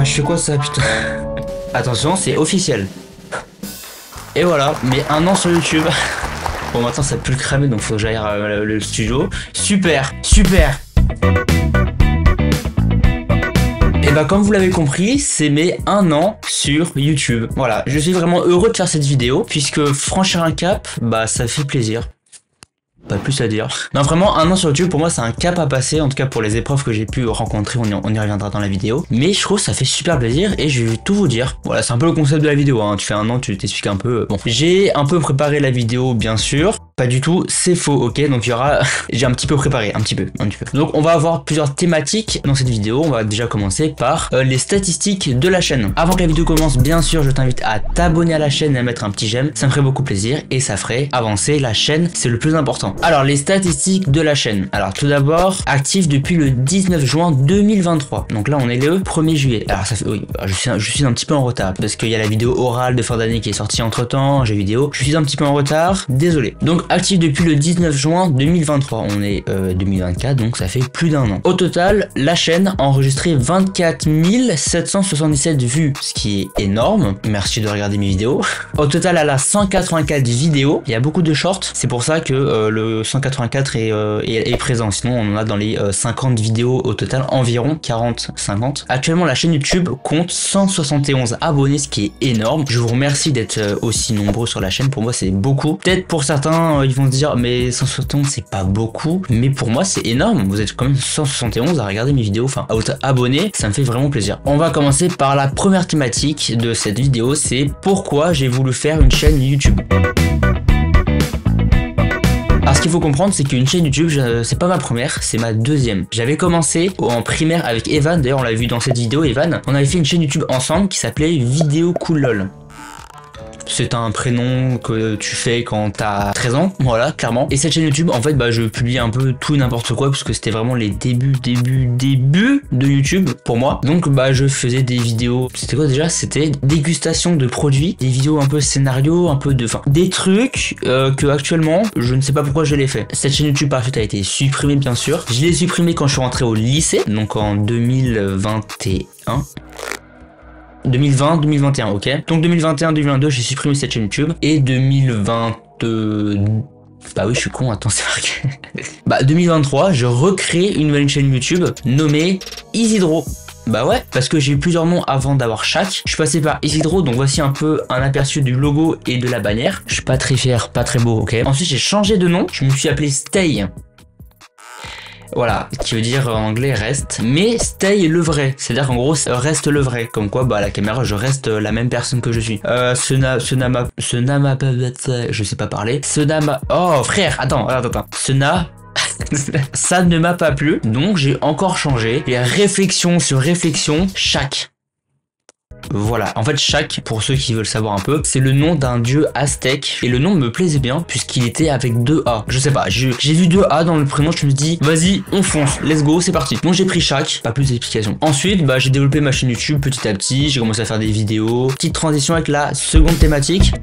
Je fais quoi ça, putain? Attention, c'est officiel. Et voilà, mais 1 an sur YouTube. Bon, maintenant ça pue le cramer, donc faut que j'aille le studio. Super, super. Et bah comme vous l'avez compris, c'est mes 1 an sur YouTube. Voilà, je suis vraiment heureux de faire cette vidéo, puisque franchir un cap, bah ça fait plaisir. Pas plus à dire. Non, vraiment, 1 an sur YouTube, pour moi, c'est un cap à passer. En tout cas, pour les épreuves que j'ai pu rencontrer, on y reviendra dans la vidéo. Mais je trouve que ça fait super plaisir et je vais tout vous dire. Voilà, c'est un peu le concept de la vidéo, hein. Tu fais 1 an, tu t'expliques un peu. Bon, j'ai un peu préparé la vidéo, bien sûr. Pas du tout, c'est faux, ok? Donc il y aura... j'ai un petit peu préparé, un petit peu. Donc on va avoir plusieurs thématiques dans cette vidéo. On va déjà commencer par les statistiques de la chaîne. Avant que la vidéo commence, bien sûr, je t'invite à t'abonner à la chaîne et à mettre un petit j'aime. Ça me ferait beaucoup plaisir et ça ferait avancer la chaîne. C'est le plus important. Alors, les statistiques de la chaîne. Alors, tout d'abord, actif depuis le 19 juin 2023. Donc là, on est le 1er juillet. Alors, ça fait... Oui, je suis un petit peu en retard parce qu'il y a la vidéo orale de fin d'année qui est sortie entre-temps, j'ai vidéo. Je suis un petit peu en retard, désolé. Donc, actif depuis le 19 juin 2023. On est 2024, donc ça fait plus d'1 an. Au total, la chaîne a enregistré 24 777 vues, ce qui est énorme. Merci de regarder mes vidéos. Au total, elle a 184 vidéos. Il y a beaucoup de shorts. C'est pour ça que le 184 est présent. Sinon, on en a dans les 50 vidéos au total, environ 40-50. Actuellement, la chaîne YouTube compte 171 abonnés, ce qui est énorme. Je vous remercie d'être aussi nombreux sur la chaîne. Pour moi, c'est beaucoup. Peut-être pour certains, ils vont se dire, mais 171, c'est pas beaucoup. Mais pour moi, c'est énorme. Vous êtes quand même 171 à regarder mes vidéos, enfin, à être abonné. Ça me fait vraiment plaisir. On va commencer par la première thématique de cette vidéo. C'est pourquoi j'ai voulu faire une chaîne YouTube. Alors ce qu'il faut comprendre, c'est qu'une chaîne YouTube, c'est pas ma première, c'est ma deuxième. J'avais commencé en primaire avec Evan, d'ailleurs on l'a vu dans cette vidéo, Evan. On avait fait une chaîne YouTube ensemble qui s'appelait Vidéo Cool LOL. C'est un prénom que tu fais quand t'as 13 ans, voilà, clairement. Et cette chaîne YouTube, en fait, bah, je publiais un peu tout et n'importe quoi, parce que c'était vraiment les débuts de YouTube pour moi. Donc, bah, je faisais des vidéos. C'était quoi déjà? C'était dégustation de produits, des vidéos un peu scénario, un peu de, enfin, des trucs que actuellement, je ne sais pas pourquoi je l'ai fait. Cette chaîne YouTube, par suite, a été supprimée, bien sûr. Je l'ai supprimée quand je suis rentré au lycée, donc en 2021. 2020-2021, ok. Donc 2021-2022, j'ai supprimé cette chaîne YouTube. Et 2020... Bah oui, je suis con, attends, c'est marqué. Bah 2023, je recrée une nouvelle chaîne YouTube nommée Isidro. Bah ouais, parce que j'ai eu plusieurs noms avant d'avoir Shaq. Je suis passé par Isidro, donc voici un peu un aperçu du logo et de la bannière. Je suis pas très fier, pas très beau, ok. Ensuite, j'ai changé de nom, je me suis appelé Stay. Voilà, qui veut dire en anglais reste, mais stay le vrai, c'est-à-dire qu'en gros reste le vrai, comme quoi bah à la caméra je reste la même personne que je suis. Je sais pas parler. Oh frère, attends. Ça ne m'a pas plu, donc j'ai encore changé. Et réflexion sur réflexion, Shaq. Voilà, en fait Shaq, pour ceux qui veulent savoir un peu, c'est le nom d'un dieu aztèque et le nom me plaisait bien puisqu'il était avec 2 A. Je sais pas, j'ai vu 2 A dans le prénom, je me suis dit vas-y on fonce, let's go, c'est parti. Donc j'ai pris Shaq, pas plus d'explications. Ensuite bah j'ai développé ma chaîne YouTube petit à petit, j'ai commencé à faire des vidéos. Petite transition avec la seconde thématique.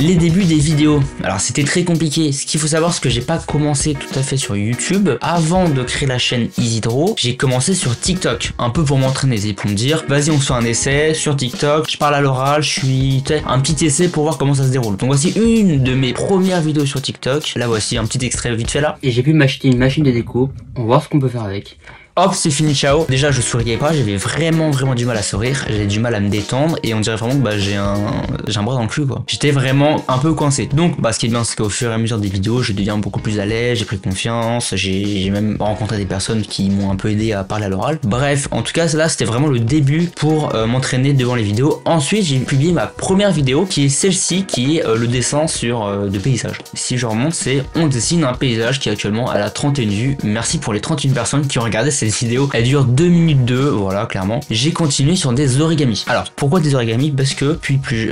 Les débuts des vidéos. Alors c'était très compliqué. Ce qu'il faut savoir, c'est que j'ai pas commencé tout à fait sur YouTube. Avant de créer la chaîne Isidro, j'ai commencé sur TikTok. Un peu pour m'entraîner, c'est pour me dire, vas-y on se fait un essai sur TikTok. Je parle à l'oral, je suis un petit essai pour voir comment ça se déroule. Donc voici une de mes premières vidéos sur TikTok. Là voici un petit extrait vite fait là. Et j'ai pu m'acheter une machine de découpe. On va voir ce qu'on peut faire avec. Hop, c'est fini, ciao. Déjà, je souriais pas, j'avais vraiment du mal à sourire, j'avais du mal à me détendre et on dirait vraiment que bah, j'ai un bras dans le cul quoi. J'étais vraiment un peu coincé. Donc, bah, ce qui est bien, c'est qu'au fur et à mesure des vidéos, je deviens beaucoup plus à l'aise, j'ai pris confiance, j'ai même rencontré des personnes qui m'ont un peu aidé à parler à l'oral. Bref, en tout cas, là, c'était vraiment le début pour m'entraîner devant les vidéos. Ensuite, j'ai publié ma première vidéo qui est celle-ci, qui est le dessin sur de paysages. Si je remonte, c'est on dessine un paysage qui est actuellement à la 31 vues. Merci pour les 31 personnes qui ont regardé cette vidéo. Elle dure 2 minutes 2, voilà, clairement. J'ai continué sur des origamis. Alors, pourquoi des origamis? Parce que depuis plus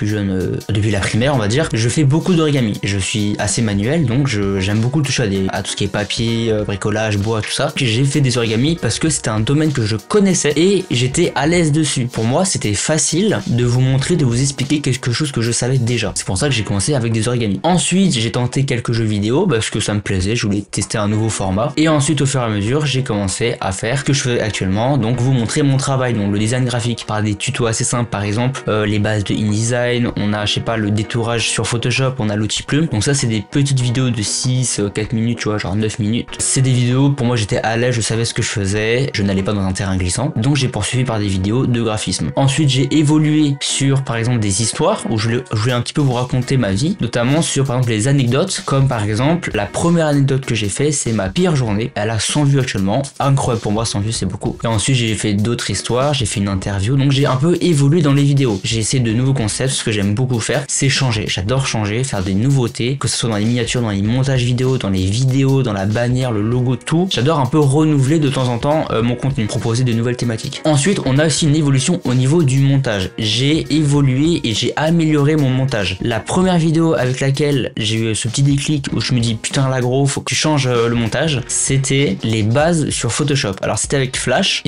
jeune, depuis la primaire, on va dire, je fais beaucoup d'origamis. Je suis assez manuel, donc j'aime beaucoup toucher à tout ce qui est papier, bricolage, bois, tout ça. J'ai fait des origamis parce que c'était un domaine que je connaissais et j'étais à l'aise dessus. Pour moi, c'était facile de vous montrer, de vous expliquer quelque chose que je savais déjà. C'est pour ça que j'ai commencé avec des origamis. Ensuite, j'ai tenté quelques jeux vidéo parce que ça me plaisait, je voulais tester un nouveau format. Et ensuite, au fur et à mesure, j'ai commencé commencé à faire ce que je fais actuellement, donc vous montrer mon travail, donc le design graphique par des tutos assez simples, par exemple les bases de InDesign, on a je sais pas le détourage sur Photoshop, on a l'outil Plume, donc ça c'est des petites vidéos de 6, 4 minutes, tu vois, genre 9 minutes. C'est des vidéos, pour moi j'étais à l'aise, je savais ce que je faisais, je n'allais pas dans un terrain glissant, donc j'ai poursuivi par des vidéos de graphisme. Ensuite j'ai évolué sur par exemple des histoires où je voulais un petit peu vous raconter ma vie, notamment sur par exemple les anecdotes, comme par exemple la première anecdote que j'ai fait, c'est ma pire journée, elle a 100 vues actuellement, incroyable pour moi, 100 vues c'est beaucoup. Et ensuite j'ai fait d'autres histoires, j'ai fait une interview, donc j'ai un peu évolué dans les vidéos, j'ai essayé de nouveaux concepts, ce que j'aime beaucoup faire c'est changer, j'adore changer, faire des nouveautés, que ce soit dans les miniatures, dans les montages vidéo, dans les vidéos, dans la bannière, le logo, tout, j'adore un peu renouveler de temps en temps mon contenu, proposer de nouvelles thématiques. Ensuite on a aussi une évolution au niveau du montage, j'ai évolué et j'ai amélioré mon montage. La première vidéo avec laquelle j'ai eu ce petit déclic où je me dis putain là gros faut que tu changes le montage, c'était les bases sur Photoshop. Alors c'était avec Flash.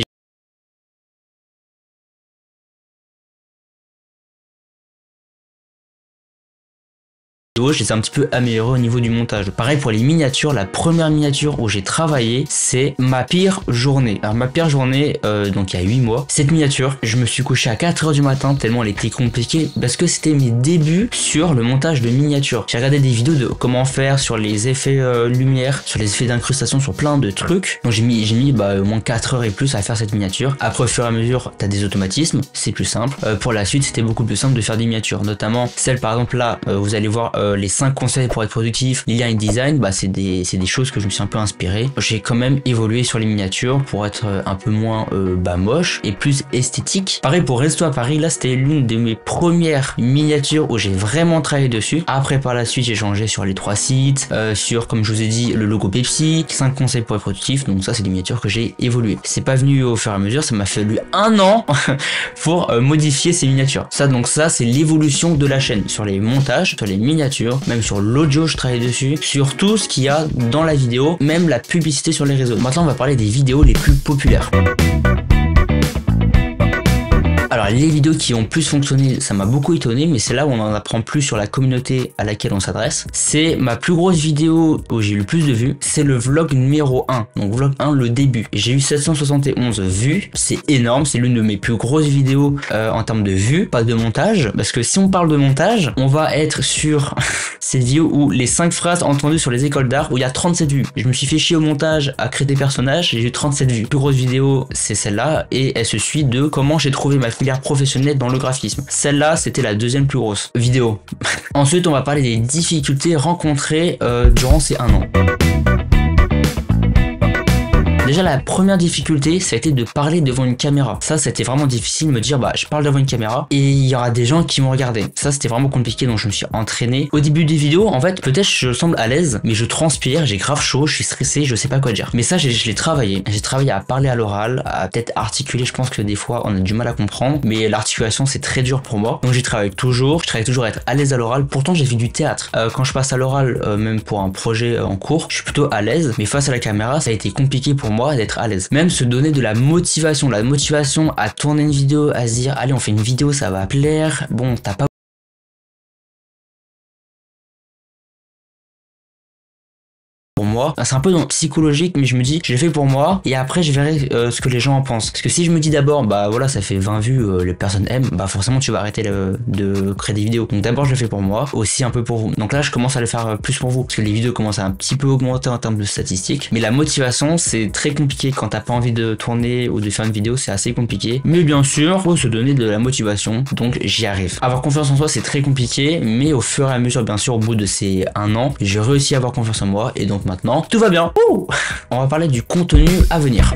Je les ai un petit peu améliorés au niveau du montage. Pareil pour les miniatures, la première miniature où j'ai travaillé, c'est ma pire journée. Alors ma pire journée, donc il y a 8 mois, cette miniature, je me suis couché à 4h du matin tellement elle était compliquée parce que c'était mes débuts sur le montage de miniatures. J'ai regardé des vidéos de comment faire sur les effets lumière, sur les effets d'incrustation, sur plein de trucs. Donc j'ai mis au moins 4 heures et plus à faire cette miniature. Après au fur et à mesure, t'as des automatismes, c'est plus simple. Pour la suite, c'était beaucoup plus simple de faire des miniatures, notamment celle par exemple là, vous allez voir les 5 conseils pour être productif, il y a un design, bah c'est des choses que je me suis un peu inspiré. J'ai quand même évolué sur les miniatures pour être un peu moins moche et plus esthétique. Pareil pour Resto à Paris, là c'était l'une de mes premières miniatures où j'ai vraiment travaillé dessus. Après par la suite j'ai changé sur les 3 sites, sur comme je vous ai dit le logo Pepsi, 5 conseils pour être productif, donc ça c'est des miniatures que j'ai évolué. C'est pas venu au fur et à mesure, ça m'a fallu 1 an pour modifier ces miniatures. Ça c'est l'évolution de la chaîne, sur les montages, sur les miniatures, même sur l'audio je travaille dessus, sur tout ce qu'il y a dans la vidéo, même la publicité sur les réseaux. Maintenant on va parler des vidéos les plus populaires. Alors les vidéos qui ont plus fonctionné, ça m'a beaucoup étonné, mais c'est là où on en apprend plus sur la communauté à laquelle on s'adresse. C'est ma plus grosse vidéo où j'ai eu le plus de vues, c'est le vlog numéro 1, donc vlog 1 le début. J'ai eu 771 vues, c'est énorme, c'est l'une de mes plus grosses vidéos en termes de vues, pas de montage, parce que si on parle de montage, on va être sur ces vidéos où les 5 phrases entendues sur les écoles d'art où il y a 37 vues. Je me suis fait chier au montage à créer des personnages, j'ai eu 37 vues. La plus grosse vidéo c'est celle-là et elle se suit de comment j'ai trouvé ma filière professionnelle dans le graphisme. Celle-là, c'était la deuxième plus grosse vidéo. Ensuite, on va parler des difficultés rencontrées durant ces 1 an. Déjà la première difficulté ça a été de parler devant une caméra. Ça c'était vraiment difficile de me dire je parle devant une caméra et il y aura des gens qui vont regarder. Ça c'était vraiment compliqué donc je me suis entraîné. Au début des vidéos en fait peut-être je semble à l'aise mais je transpire, j'ai grave chaud, je suis stressé, je sais pas quoi dire. Mais ça je l'ai travaillé. J'ai travaillé à parler à l'oral, à peut-être articuler, je pense que des fois on a du mal à comprendre mais l'articulation c'est très dur pour moi. Donc je travaille toujours à être à l'aise à l'oral. Pourtant j'ai fait du théâtre. Quand je passe à l'oral même pour un projet en cours, je suis plutôt à l'aise mais face à la caméra ça a été compliqué pour moi d'être à l'aise. Même se donner de la motivation à tourner une vidéo, à se dire allez on fait une vidéo ça va plaire, bon t'as pas pour moi, c'est un peu psychologique mais je me dis je l'ai fait pour moi et après je verrai ce que les gens en pensent. Parce que si je me dis d'abord voilà ça fait 20 vues, les personnes aiment, forcément tu vas arrêter de créer des vidéos. Donc d'abord je le fais pour moi, aussi un peu pour vous. Donc là je commence à le faire plus pour vous parce que les vidéos commencent à un petit peu augmenter en termes de statistiques. Mais la motivation c'est très compliqué quand t'as pas envie de tourner ou de faire une vidéo, c'est assez compliqué. Mais bien sûr faut se donner de la motivation, donc j'y arrive. Avoir confiance en soi c'est très compliqué mais au fur et à mesure bien sûr au bout de ces 1 an j'ai réussi à avoir confiance en moi et donc maintenant tout va bien. Ouh, on va parler du contenu à venir.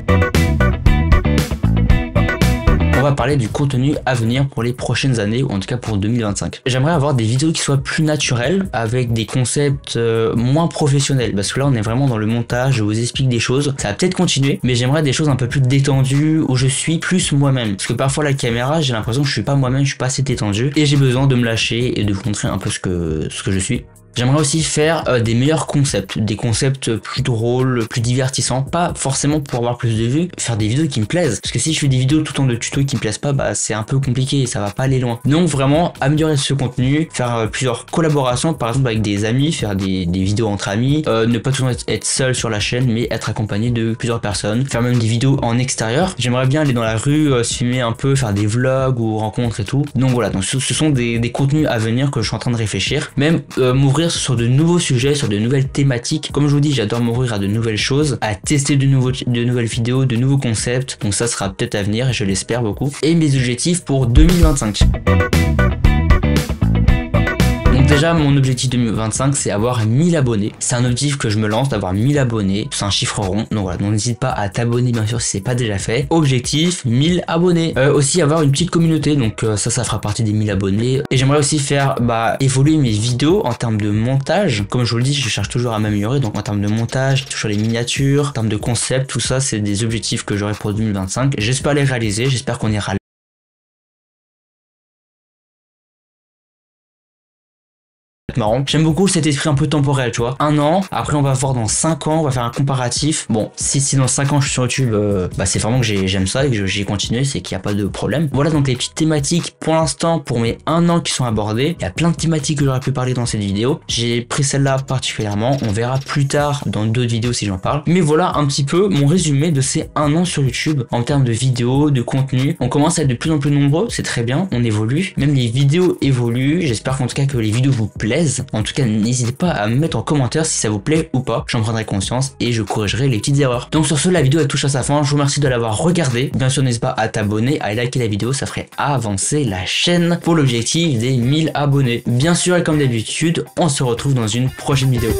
On va parler du contenu à venir pour les prochaines années ou en tout cas pour 2025. J'aimerais avoir des vidéos qui soient plus naturelles avec des concepts moins professionnels parce que là on est vraiment dans le montage, je vous explique des choses, ça va peut-être continuer mais j'aimerais des choses un peu plus détendues où je suis plus moi-même parce que parfois la caméra j'ai l'impression que je suis pas moi-même, je suis pas assez détendu et j'ai besoin de me lâcher et de vous montrer un peu ce que je suis. J'aimerais aussi faire des meilleurs concepts, des concepts plus drôles, plus divertissants, pas forcément pour avoir plus de vues, faire des vidéos qui me plaisent. Parce que si je fais des vidéos tout le temps de tutos qui me plaisent pas, bah c'est un peu compliqué et ça va pas aller loin. Donc vraiment améliorer ce contenu, faire plusieurs collaborations, par exemple avec des amis, faire des vidéos entre amis, ne pas toujours être seul sur la chaîne, mais être accompagné de plusieurs personnes, faire même des vidéos en extérieur. J'aimerais bien aller dans la rue, se filmer un peu, faire des vlogs ou rencontres et tout. Donc voilà, donc ce sont des contenus à venir que je suis en train de réfléchir. Même m'ouvrir sur de nouveaux sujets, sur de nouvelles thématiques. Comme je vous dis, j'adore m'ouvrir à de nouvelles choses, à tester de nouvelles vidéos, de nouveaux concepts. Donc ça sera peut-être à venir et je l'espère beaucoup. Et mes objectifs pour 2025. Donc déjà mon objectif 2025 c'est avoir 1000 abonnés. C'est un objectif que je me lance d'avoir 1000 abonnés. C'est un chiffre rond. Donc voilà, donc n'hésite pas à t'abonner bien sûr si c'est pas déjà fait. Objectif 1000 abonnés. Aussi avoir une petite communauté. Donc ça fera partie des 1000 abonnés. Et j'aimerais aussi faire évoluer mes vidéos en termes de montage. Comme je vous le dis, je cherche toujours à m'améliorer. Donc en termes de montage, sur les miniatures, en termes de concept, tout ça c'est des objectifs que j'aurai pour 2025. J'espère les réaliser. J'espère qu'on ira marrant. J'aime beaucoup cet esprit un peu temporel, tu vois. Un an, après on va voir dans 5 ans, on va faire un comparatif. Bon, si dans 5 ans je suis sur YouTube, c'est vraiment que j'aime ça et que j'ai continué, c'est qu'il n'y a pas de problème. Voilà donc les petites thématiques pour l'instant pour mes 1 an qui sont abordées. Il y a plein de thématiques que j'aurais pu parler dans cette vidéo. J'ai pris celle-là particulièrement. On verra plus tard dans d'autres vidéos si j'en parle. Mais voilà un petit peu mon résumé de ces 1 an sur YouTube en termes de vidéos, de contenu. On commence à être de plus en plus nombreux, c'est très bien, on évolue. Même les vidéos évoluent. J'espère qu'en tout cas que les vidéos vous plaisent. En tout cas, n'hésitez pas à me mettre en commentaire si ça vous plaît ou pas. J'en prendrai conscience et je corrigerai les petites erreurs. Donc sur ce, la vidéo elle touche à sa fin. Je vous remercie de l'avoir regardé. Bien sûr, n'hésite pas à t'abonner, à liker la vidéo. Ça ferait avancer la chaîne pour l'objectif des 1000 abonnés. Bien sûr, et comme d'habitude, on se retrouve dans une prochaine vidéo.